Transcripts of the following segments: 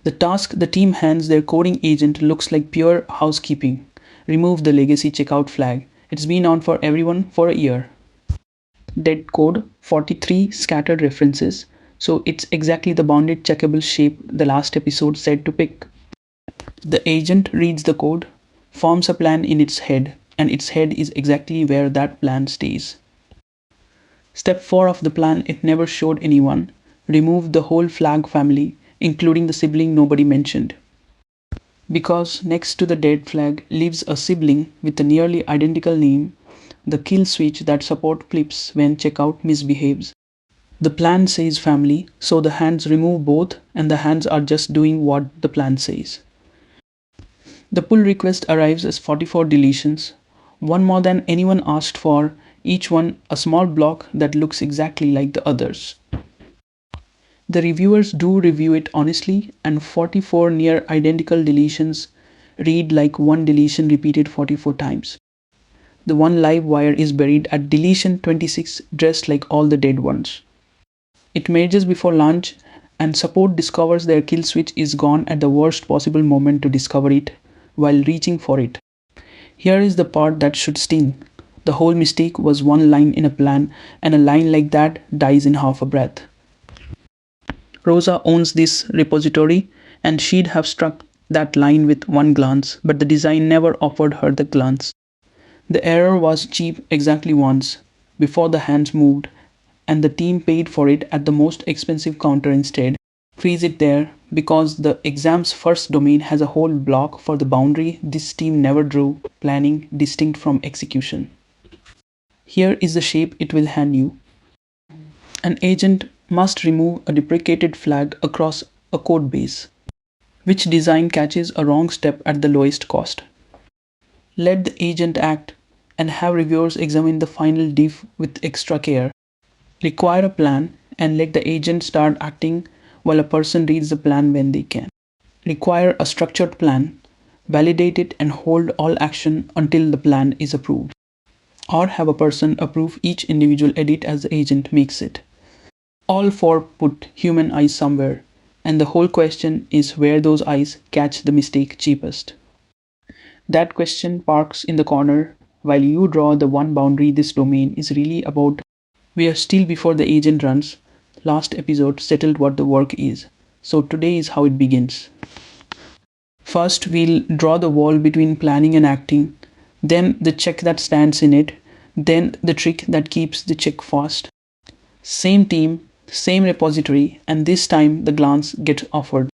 The task the team hands their coding agent looks like pure housekeeping. Remove the legacy checkout flag. It's been on for everyone for a year. Dead code 43 scattered references, so it's exactly the bounded checkable shape the last episode said to pick. The agent reads the code, forms a plan in its head, and its head is exactly where that plan stays. Step 4 of the plan it never showed anyone. Remove the whole flag family, including the sibling nobody mentioned. Because next to the dead flag lives a sibling with a nearly identical name, the kill switch that support flips when checkout misbehaves. The plan says family, so the hands remove both and the hands are just doing what the plan says. The pull request arrives as 44 deletions, one more than anyone asked for, each one a small block that looks exactly like the others. The reviewers do review it honestly, and 44 near identical deletions read like one deletion repeated 44 times. The one live wire is buried at deletion 26, dressed like all the dead ones. It merges before launch, and support discovers their kill switch is gone at the worst possible moment to discover it, while reaching for it. Here is the part that should sting. The whole mistake was one line in a plan, and a line like that dies in half a breath. Rosa owns this repository, and she'd have struck that line with one glance, but the design never offered her the glance. The error was cheap exactly once, before the hands moved, and the team paid for it at the most expensive counter instead. Freeze it there, because the exam's first domain has a whole block for the boundary this team never drew, planning distinct from execution. Here is the shape it will hand you. An agent must remove a deprecated flag across a code base. Which design catches a wrong step at the lowest cost? Let the agent act and have reviewers examine the final diff with extra care. Require a plan and let the agent start acting while a person reads the plan when they can. Require a structured plan, validate it and hold all action until the plan is approved. Or have a person approve each individual edit as the agent makes it. All four put human eyes somewhere, and the whole question is where those eyes catch the mistake cheapest. That question parks in the corner while you draw the one boundary this domain is really about. We are still before the agent runs. Last episode settled what the work is, so today is how it begins. First, we'll draw the wall between planning and acting, then the check that stands in it, then the trick that keeps the check fast. Same team, same repository, and this time the glance gets offered.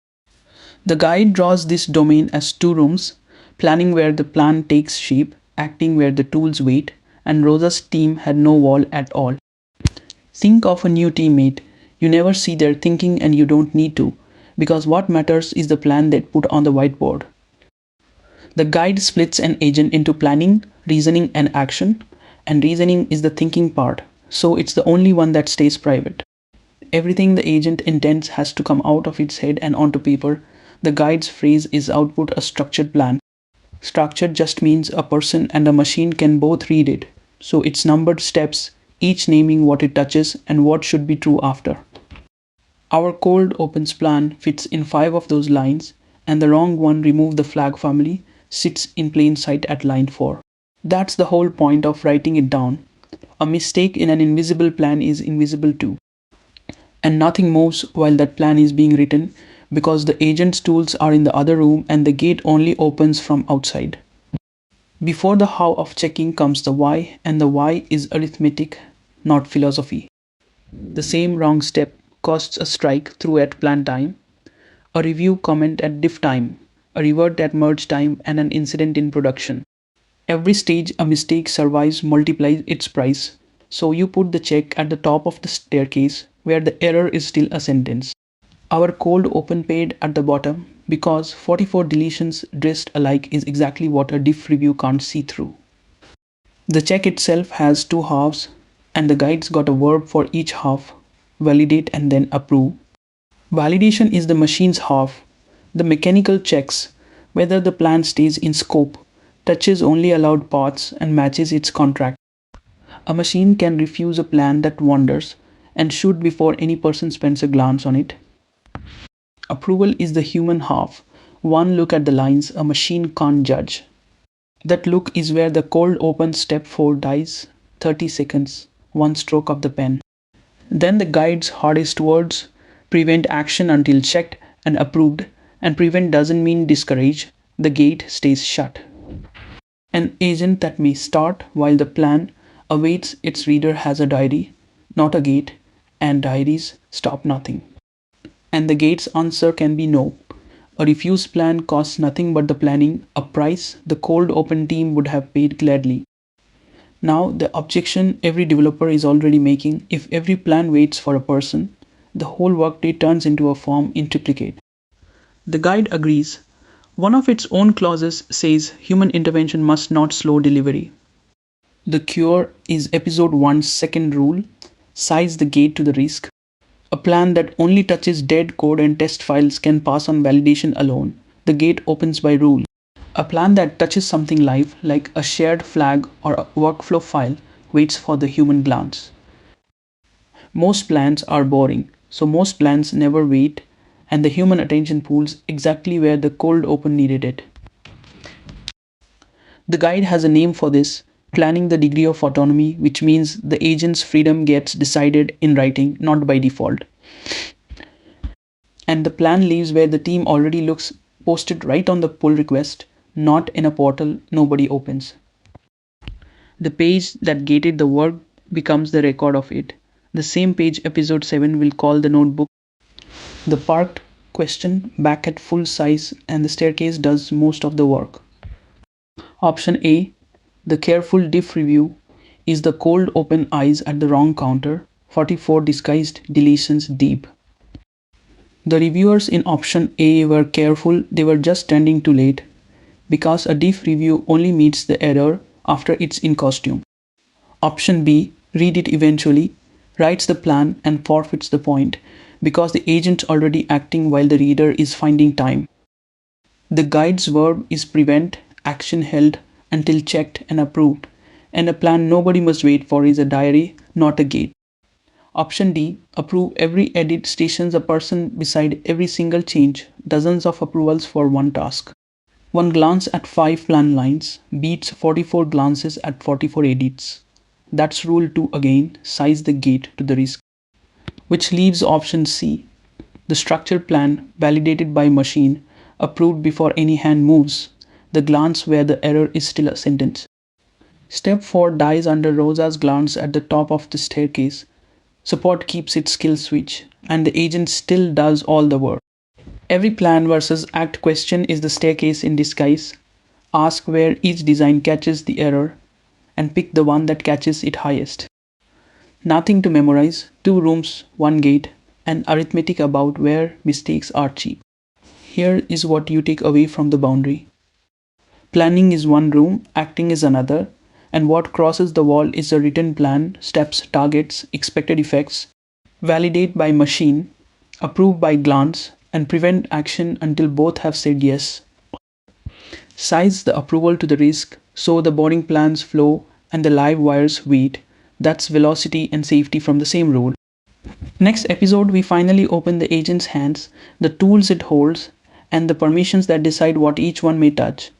The guide draws this domain as two rooms, planning where the plan takes shape, acting where the tools wait, and Rosa's team had no wall at all. Think of a new teammate. You never see their thinking and you don't need to, because what matters is the plan they put on the whiteboard. The guide splits an agent into planning, reasoning, and action, and reasoning is the thinking part, so it's the only one that stays private. Everything the agent intends has to come out of its head and onto paper. The guide's phrase is output a structured plan. Structured just means a person and a machine can both read it, so it's numbered steps, each naming what it touches and what should be true after. Our cold opens plan fits in 5 of those lines, and the wrong one, remove the flag family, sits in plain sight at line 4. That's the whole point of writing it down. A mistake in an invisible plan is invisible too. And nothing moves while that plan is being written because the agent's tools are in the other room and the gate only opens from outside. Before the how of checking comes the why, and the why is arithmetic, not philosophy. The same wrong step costs a strike through at plan time, a review comment at diff time, a revert at merge time, and an incident in production. Every stage a mistake survives multiplies its price, so you put the check at the top of the staircase where the error is still a sentence. Our cold open paid at the bottom because 44 deletions dressed alike is exactly what a diff review can't see through. The check itself has 2 halves and the guide's got a verb for each half, validate and then approve. Validation is the machine's half. The mechanical checks whether the plan stays in scope, touches only allowed paths and matches its contract. A machine can refuse a plan that wanders and should before any person spends a glance on it. Approval is the human half. One look at the lines a machine can't judge. That look is where the cold open step 4 dies. 30 seconds, one stroke of the pen. Then the guide's hardest words prevent action until checked and approved, and prevent doesn't mean discourage, the gate stays shut. An agent that may start while the plan awaits its reader has a diary, not a gate, and diaries stop nothing. And the gate's answer can be no. A refused plan costs nothing but the planning, a price the cold open team would have paid gladly. Now, the objection every developer is already making: if every plan waits for a person, the whole workday turns into a form in triplicate. The guide agrees. One of its own clauses says human intervention must not slow delivery. The cure is episode 1's second rule: size the gate to the risk. A plan that only touches dead code and test files can pass on validation alone. The gate opens by rule. A plan that touches something live, like a shared flag or a workflow file, waits for the human glance. Most plans are boring, so most plans never wait, and the human attention pools exactly where the cold open needed it. The guide has a name for this: planning the degree of autonomy, which means the agent's freedom gets decided in writing, not by default. And the plan lives where the team already looks, posted right on the pull request, not in a portal nobody opens. The page that gated the work becomes the record of it. The same page episode 7 will call the notebook. The parked question back at full size, and the staircase does most of the work. Option A, the careful diff review, is the cold open eyes at the wrong counter, 44 disguised deletions deep. The reviewers in option A were careful, they were just standing too late, because a diff review only meets the error after it's in costume. Option B, read it eventually, writes the plan and forfeits the point, because the agent's already acting while the reader is finding time. The guide's verb is prevent, action held until checked and approved, and a plan nobody must wait for is a diary, not a gate. Option D, approve every edit, stations a person beside every single change, dozens of approvals for one task. One glance at 5 plan lines beats 44 glances at 44 edits. That's rule 2 again, size the gate to the risk. Which leaves option C, the structured plan validated by machine, approved before any hand moves, the glance where the error is still a sentence. Step 4 dies under Rosa's glance at the top of the staircase. Support keeps its kill switch, and the agent still does all the work. Every plan versus act question is the staircase in disguise. Ask where each design catches the error, and pick the one that catches it highest. Nothing to memorize, 2 rooms, 1 gate, and arithmetic about where mistakes are cheap. Here is what you take away from the boundary. Planning is one room, acting is another, and what crosses the wall is a written plan, steps, targets, expected effects, validate by machine, approve by glance, and prevent action until both have said yes. Size the approval to the risk, so the boarding plans flow and the live wires wait. That's velocity and safety from the same rule. Next episode, we finally open the agent's hands, the tools it holds, and the permissions that decide what each one may touch.